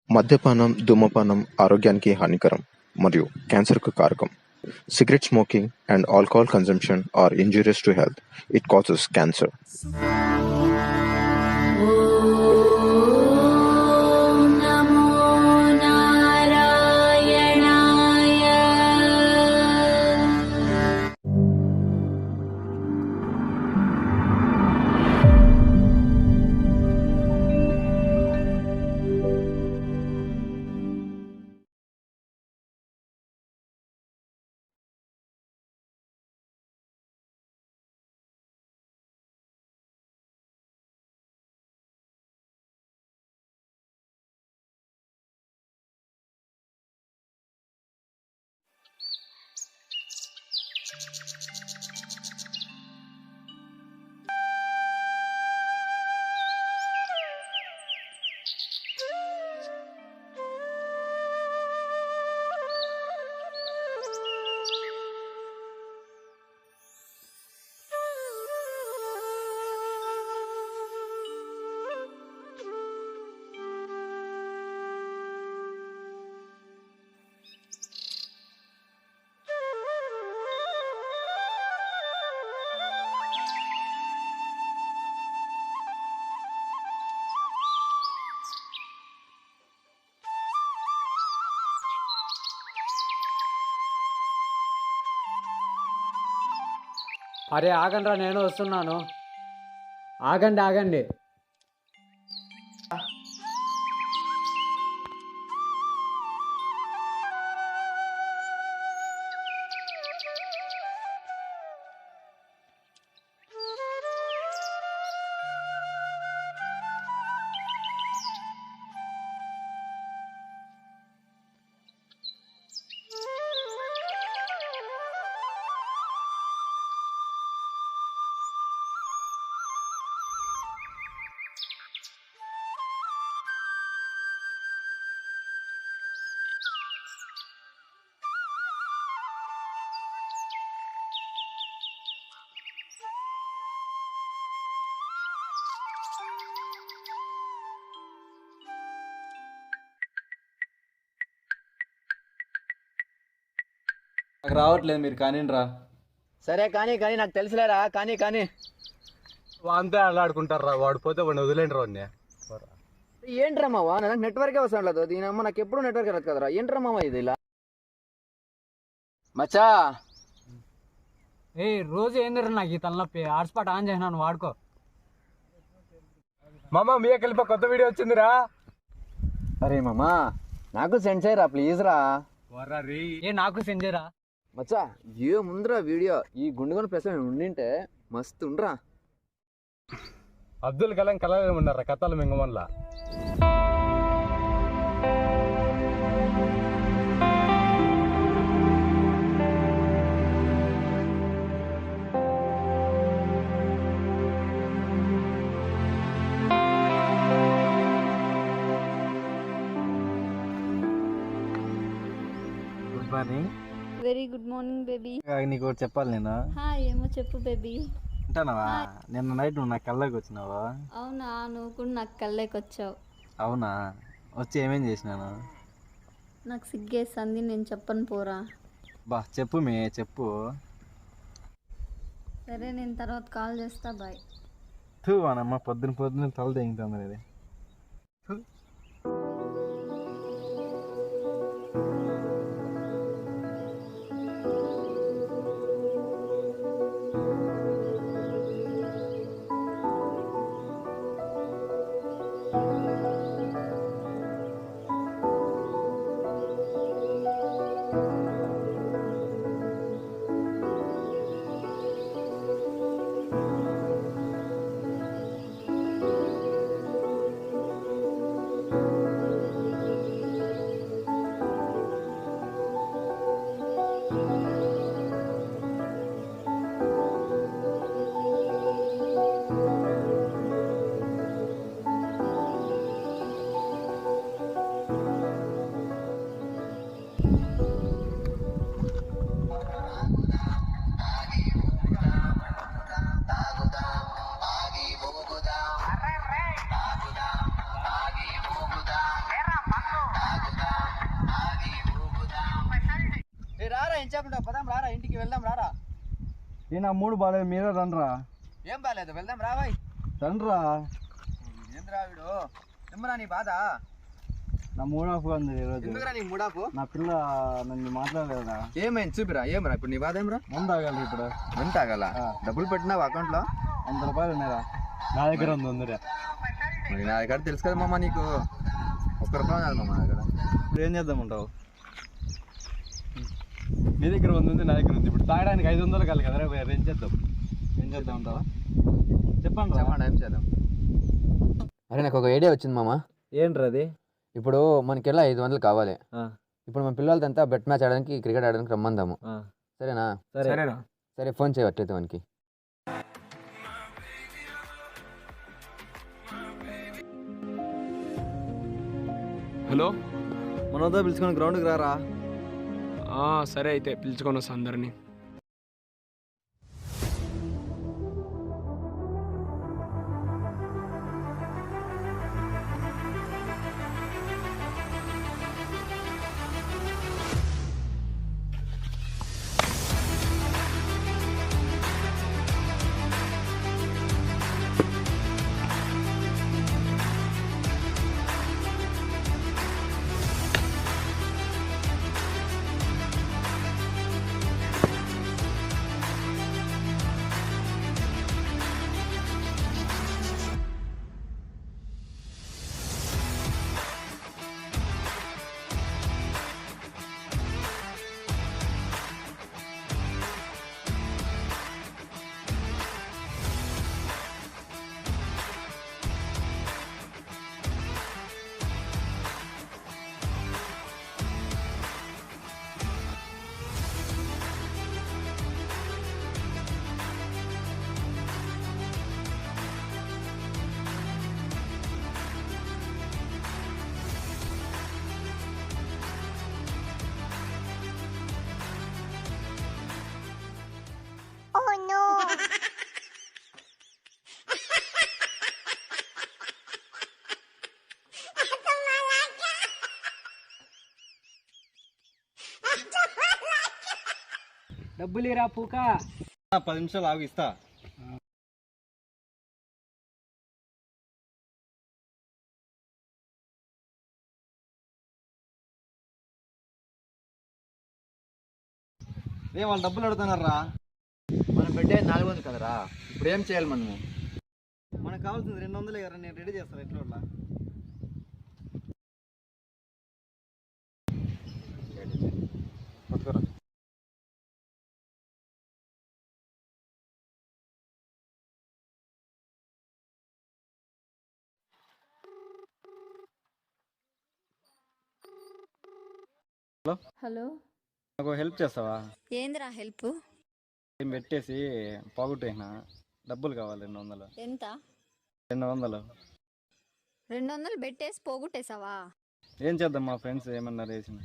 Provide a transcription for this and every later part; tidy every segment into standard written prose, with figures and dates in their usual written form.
మద్యపానం, ధూమపానం ఆరోగ్యానికి హానికరం మరియు క్యాన్సర్‌కు కారకం. Cigarette smoking and alcohol consumption are injurious to health. It causes cancer. ॐ नमो नारायणाय। అరే ఆగండ్రా, నేను వస్తున్నాను. ఆగండి ఆగండి. నాకు రావట్లేదు, మీరు కానీ రా. సరే కానీ నాకు తెలుసులేరా, కానీ అంతే అల్లాడుకుంటారా, వాడు పోతే వాడిని వదిలేండి వాడిని. ఏంట్రా మావా, నాకు నెట్వర్కే వస్తాడు. దీని అమ్మ నాకు ఎప్పుడు నెట్వర్క్ రాదు కదరా. ఏంట్రా మావా ఇది ఇలా? మచ్చా ఏ రోజు ఏందిరా నాకు ఈ తలనొప్పి. హాట్స్పాట్ ఆన్ చేసినాను, వాడుకో. మామ మీ కలిపి కొత్త వీడియో వచ్చిందిరా. అరే మామా నాకు సెండ్ చేయరా ప్లీజ్ రా. ఏ నాకు సెండ్ చేయరా. మచ్చా ఏ ముందురా వీడియో ఈ గుండుగొని ప్లస్ ఉండింటే మస్తు ఉండరా. అబ్దుల్ కలాం కళలు ఉన్నారా కథలు మింగమన్లా. Good morning. Very good morning baby. నీకు ఒకటి చెప్పాలి నేను. ఏమో చెప్పు బేబీ. అంటానావా, నిన్న నైట్ నువ్వు నా కళ్ళకి వచ్చినావా? అవునా, నువ్వు కూడా నాకు కళ్ళకి వచ్చావు. అవునా, వచ్చి ఏమేం చేసినాను? నాకు సిగ్గేస్తుంది, నేను చెప్పను పోరా. బా చెప్పు చెప్పు. సరే నేను తర్వాత కాల్ చేస్తా, బాయ్. అనమ్మ పొద్దున తల తెగుతుంది ఇది. ఎంతసేపు పదాం రారా, ఇంటికి వెళ్దాం రారా. నా మూడు బాగాలేదు, మీరే రండ్రా. ఏం బాగాలేదు, వెళ్దాం రావాయ్. రండ్రా. ఏంద్రా వీడు, ఏమరా నీ బాధ? నా మూడ్ ఆఫ్ ఉంది ఈరోజు. ఎందుకురా నీ మూడాపు? నా పిల్ల నన్ను మాట్లాడలేదా? ఏమైంది చూపిరా, ఏమరా ఇప్పుడు నీ బాధ ఏమరా? ముందు ఆగాలి ఇప్పుడు. ఎంత ఆగల? డబ్బులు పెట్టినావు అకౌంట్ లో? 100 రూపాయలు ఉన్నారా? నా దగ్గర ఉందిరా. మరి నా దగ్గర తెలుసు కదా మామ, నీకు 1 రూపాయి కాదు మామ నా దగ్గర. ఇప్పుడు ఏం చేద్దామంటావు? నీ దగ్గర ఉంది, నా దగ్గర ఉంది. ఇప్పుడు తాగడానికి 500 కాదు కదరా, ఏం చేద్దాం? ఏం చేద్దాం అంటావా? చెప్పండి ఏం చేద్దాం? అరే నాకు ఒక ఐడియా వచ్చింది మామ. ఏంట్రా అది? ఇప్పుడు మనకెలా 500 కావాలి. ఇప్పుడు మన పిల్లలతో బెట్ మ్యాచ్ ఆడడానికి, క్రికెట్ ఆడడానికి రమ్మందాము. సరేనా? సరేనా? సరే ఫోన్ చేయవట్లయితే మనకి. హలో, మనతో పిలుచుకొని గ్రౌండ్కి రారా. సరే అయితే పిలుచుకొని వస్తా అందరినీ. డబ్బులు ఇరా పూక. 10 నిమిషాలు ఆగు, ఇస్తా. వాళ్ళు డబ్బులు అడుగుతున్నారా? మనం పెట్టే 400 కదరా, ఇప్పుడు ఏం చేయాలి మనము? మనకు కావాల్సింది 200 కదా, నేను రెడీ చేస్తాను ఎట్లా. పట్టుకోరా. హలో, నాకు హెల్ప్ చేస్తావా? ఏందిరా హెల్ప్? పెట్టేసి పోగొట్టేసిన డబ్బులు కావాలి 200. ఎంత? 200. 200 పెట్టేసి పోగొట్టేసావా? ఏం చేద్దాం, మా ఫ్రెండ్స్ ఏమన్నారు వేసిన.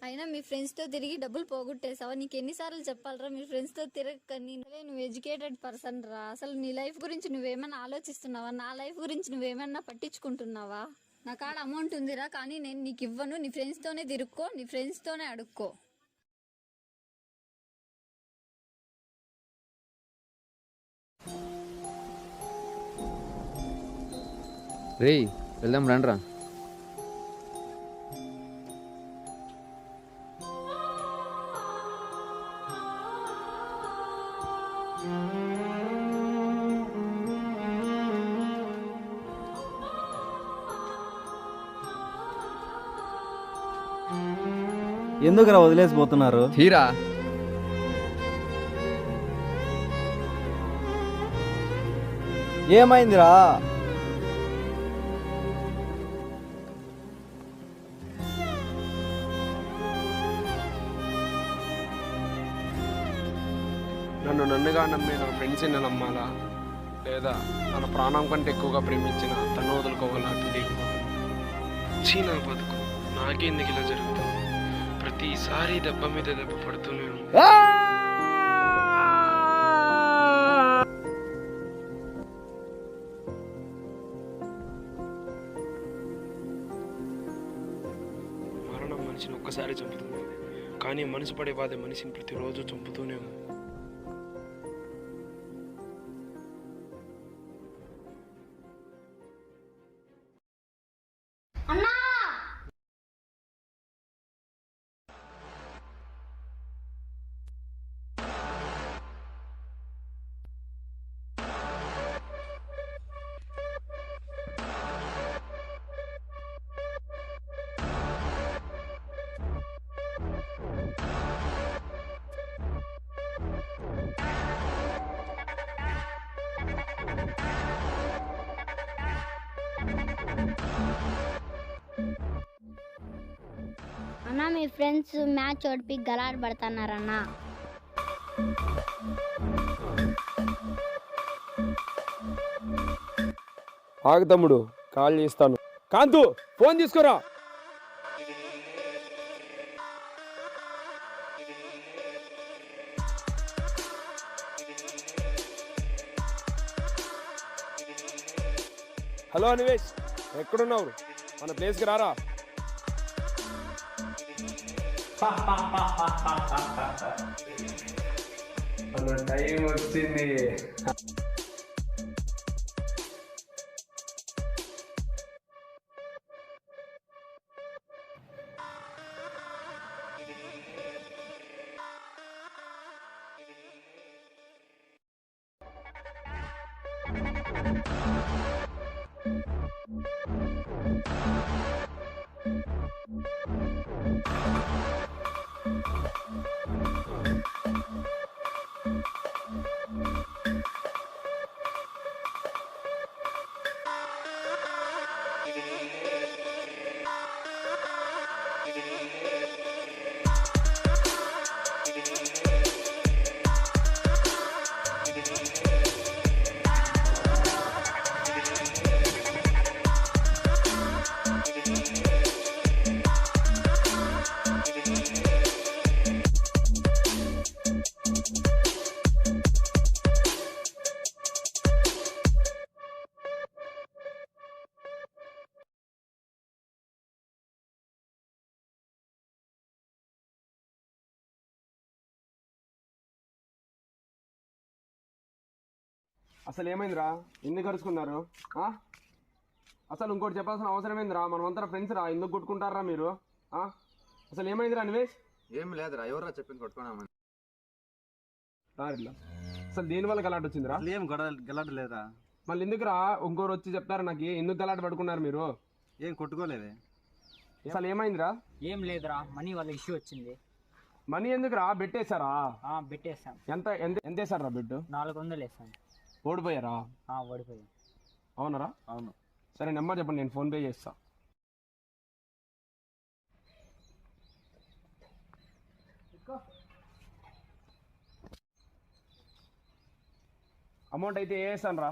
అయినా మీ ఫ్రెండ్స్తో తిరిగి డబ్బులు పోగొట్టేసావా? నీకు ఎన్నిసార్లు చెప్పాలరా మీ ఫ్రెండ్స్తో తిరగకని? నువ్వు ఎడ్యుకేటెడ్ పర్సన్ రా. అసలు నీ లైఫ్ గురించి నువ్వేమన్నా ఆలోచిస్తున్నావా? నా లైఫ్ గురించి నువ్వేమన్నా పట్టించుకుంటున్నావా? నా కాడ అమౌంట్ ఉందిరా, కానీ నేను నీకు ఇవ్వను. నీ ఫ్రెండ్స్తోనే తిరుక్కో, నీ ఫ్రెండ్స్తోనే అడుక్కో. రేయ్ వెళ్దాం రండ్రా. ఎందుకురా వదిలేసిపోతున్నారు? హీరా ఏమైందిరా? నన్నుగా నమ్మే నా ఫ్రెండ్స్ని నమ్మాలా, లేదా తన ప్రాణం కంటే ఎక్కువగా ప్రేమించిన తను వదులుకోవాలా తెలియకపోతుంది. చీనా బతుకు నాకెందుకు ఇలా జరుగుతుంది? ప్రతిసారి దెబ్బ మీద దెబ్బ పడుతూనే ఉంది. మరణం మనిషిని ఒక్కసారి చంపుతుంది, కానీ మనసు పడే బాధ మనిషిని ప్రతిరోజు చంపుతూనే ఉంది. అన్న మీ ఫ్రెండ్స్ మ్యాచ్ ఓడిపి గలాడ్ పడుతున్నారన్న. ఆగు తమ్ముడు, కాల్ చేస్తాను. కాంతు, ఫోన్ తీసుకురా. హలో అనివేష్, ఎక్కడున్నావు? మన ప్లేస్కి రారా. టైం వచ్చింది. అసలు ఏమైందిరా? ఎందుకు కలుసుకున్నారు? అసలు ఇంకోటి చెప్పాల్సిన అవసరం ఏందిరా? మనమంతా ఫ్రెండ్స్ రా, ఎందుకు కొట్టుకుంటారా మీరు? అసలు ఏమైందిరా అనివేష్? ఏం లేదురా, ఎవరా చెప్పింది కొట్టుకున్నామని. అసలు దేనివల్ల గలాట వచ్చిందిరా? ఏం గలాట లేదా? మళ్ళీ ఎందుకురా ఇంకోరు వచ్చి చెప్తారా నాకు? ఎందుకు గలాట పడుకున్నారు మీరు? ఏం కొట్టుకోలేదే. అసలు ఏమైందిరా? ఏం లేదురా, మనీ వాళ్ళ ఇష్యూ వచ్చింది. మనీ ఎందుకురా? బెట్టేశారా? పెట్టేసాం. ఎంత ఎంత వేసారా బెడ్? 400 వేసాం. ఓడిపోయారా? ఓడిపోయాం. అవునరా? అవును. సరే నెంబర్ చెప్పండి, నేను ఫోన్పే చేస్తా. అమౌంట్ అయితే వేసాను రా.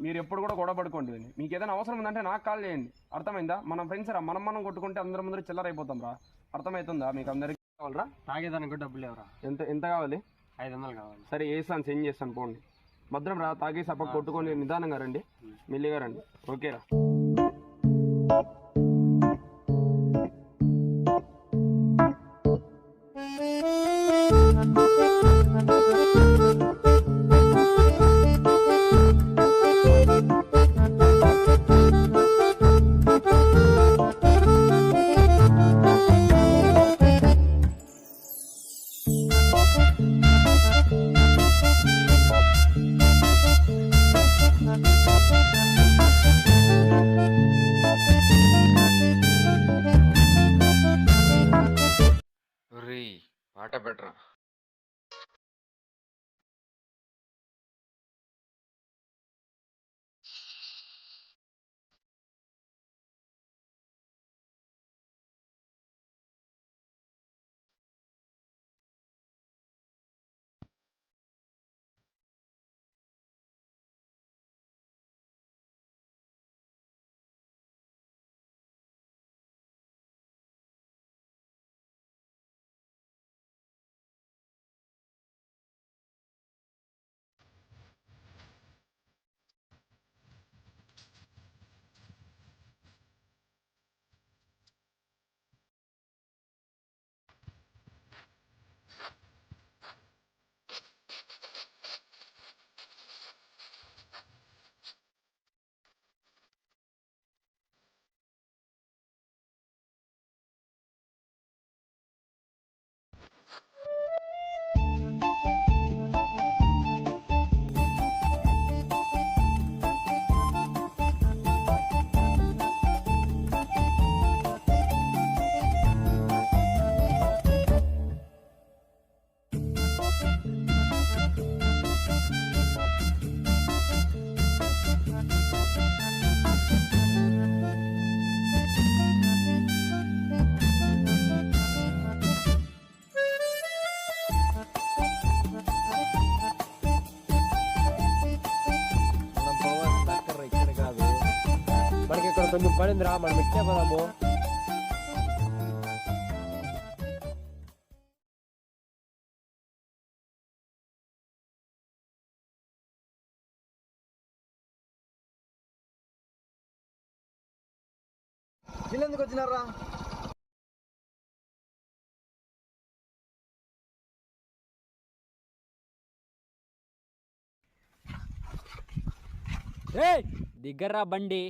మీరు ఎప్పుడు కూడా గొడవ పడుకోండి. మీకు ఏదైనా అవసరం ఉందంటే నాకు కాల్ చేయండి. అర్థమైందా? మనం ఫ్రెండ్స్ రా, మనం కొట్టుకుంటే అందరి ముందర చిల్లర అయిపోతాం రా. అర్థమవుతుందా? మీకు అందరికీ కావాలరా? తాగేదానికి కూడా డబ్బులు లేవరా? ఎంత కావాలి? 500 కావాలి. సరే వేసాను, సెండ్ చేస్తాను. పోండి. భద్రం రా, తాగి సపక్ కొట్టుకొని నిదానంగా రండి, మెల్లిగా రండి. ఓకేరా? పాట బెటరా. కొంచెం పని ఉందిరా, మనం ఇచ్చే పోదాము. వీళ్ళెందుకు వచ్చినారా? దిగ్గర్రా బండి.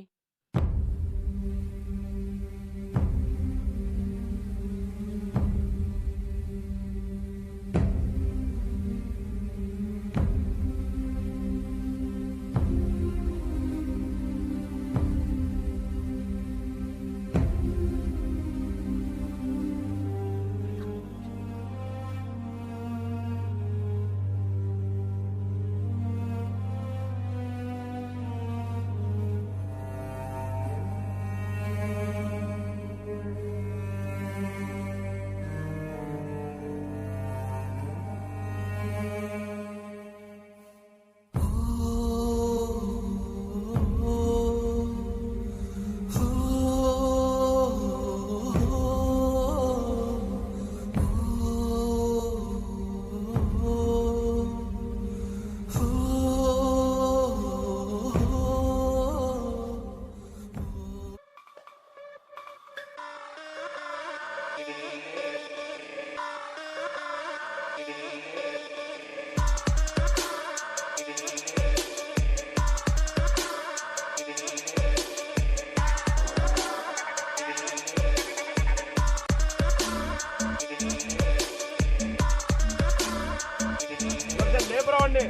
లేపరావండి.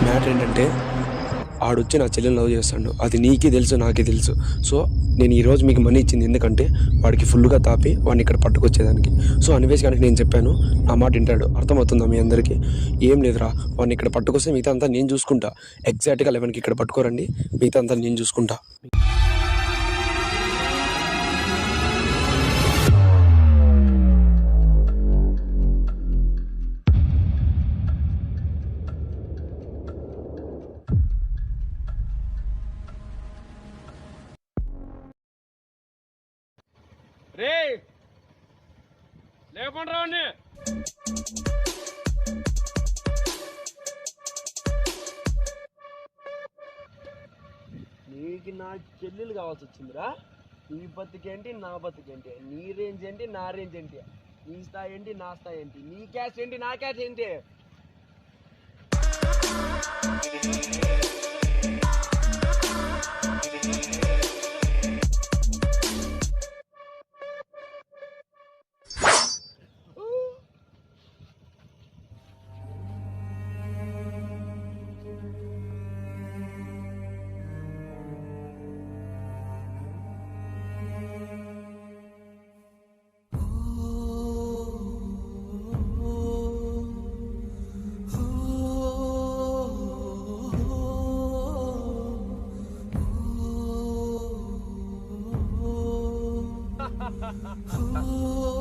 మ్యాటర్ ఏంటంటే ఆడొచ్చి నా చెల్లెని లవ్ చేస్తాడు. అది నీకే తెలుసు, నాకే తెలుసు. సో నేను ఈరోజు మీకు మనీ ఇచ్చింది ఎందుకంటే వాడికి ఫుల్గా తాపి వాడిని ఇక్కడ పట్టుకొచ్చేదానికి. సో అన్వేష్ గారికి నేను చెప్పాను, నా మాట వింటాడు. అర్థమవుతుందా మీ అందరికీ? ఏం లేదురా, వాడిని ఇక్కడ పట్టుకొస్తే మిగతా అంతా నేను చూసుకుంటా. ఎగ్జాక్ట్గా 11కి ఇక్కడ పట్టుకోరండి, మిగతా అంతా నేను చూసుకుంటా. రే లేకుండా రావండి. నీకు నా చెల్లెలు కావాల్సి వచ్చిందిరా. నీ బతుకేంటి, నా బతుకేంటి, నీ రేంజ్ ఏంటి, నా రేంజ్ ఏంటి, నీ స్థాయి ఏంటి, నా స్థాయి ఏంటి, నీ క్యాష్ ఏంటి, నా క్యాష్ ఏంటి.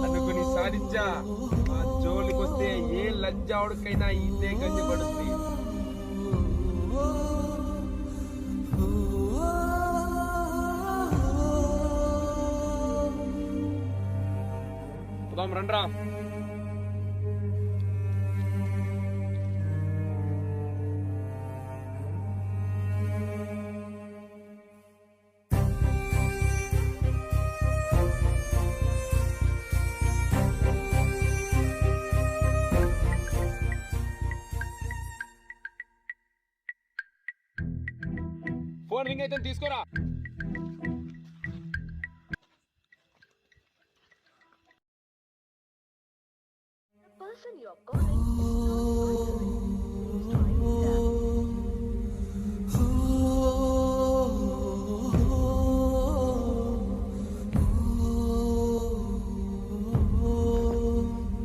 అనుకుని సాధించా. ఆ జోలికి వస్తే ఏ లంజావుడికైనా ఇదే గంజి పడుతుంది. రండ్రా. ఫోన్ రింగ్ అయితే తీసుకోరా.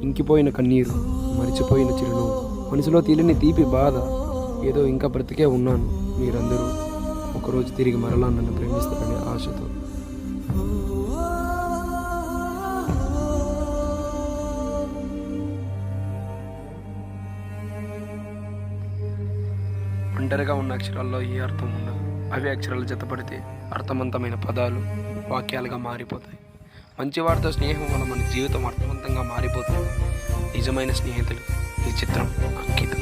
ఇంకిపోయిన కన్నీరు, మరిచిపోయిన చిరునవ్వు, మనసులో తీలని తీపి బాధ, ఏదో ఇంకా బ్రతికే ఉన్నాను. మీరందరూ ఒకరోజు తిరిగి మరలా నన్ను ప్రేమిస్తారనే ఆశతో. ఒంటరిగా ఉన్న అక్షరాల్లో ఏ అర్థం ఉండదు. అవి అక్షరాలు జతపడితే అర్థవంతమైన పదాలు, వాక్యాలుగా మారిపోతాయి. మంచివారితో స్నేహం వల్ల మన జీవితం అర్థవంతంగా మారిపోతుంది. నిజమైన స్నేహితులు ఈ చిత్రం అంకితం.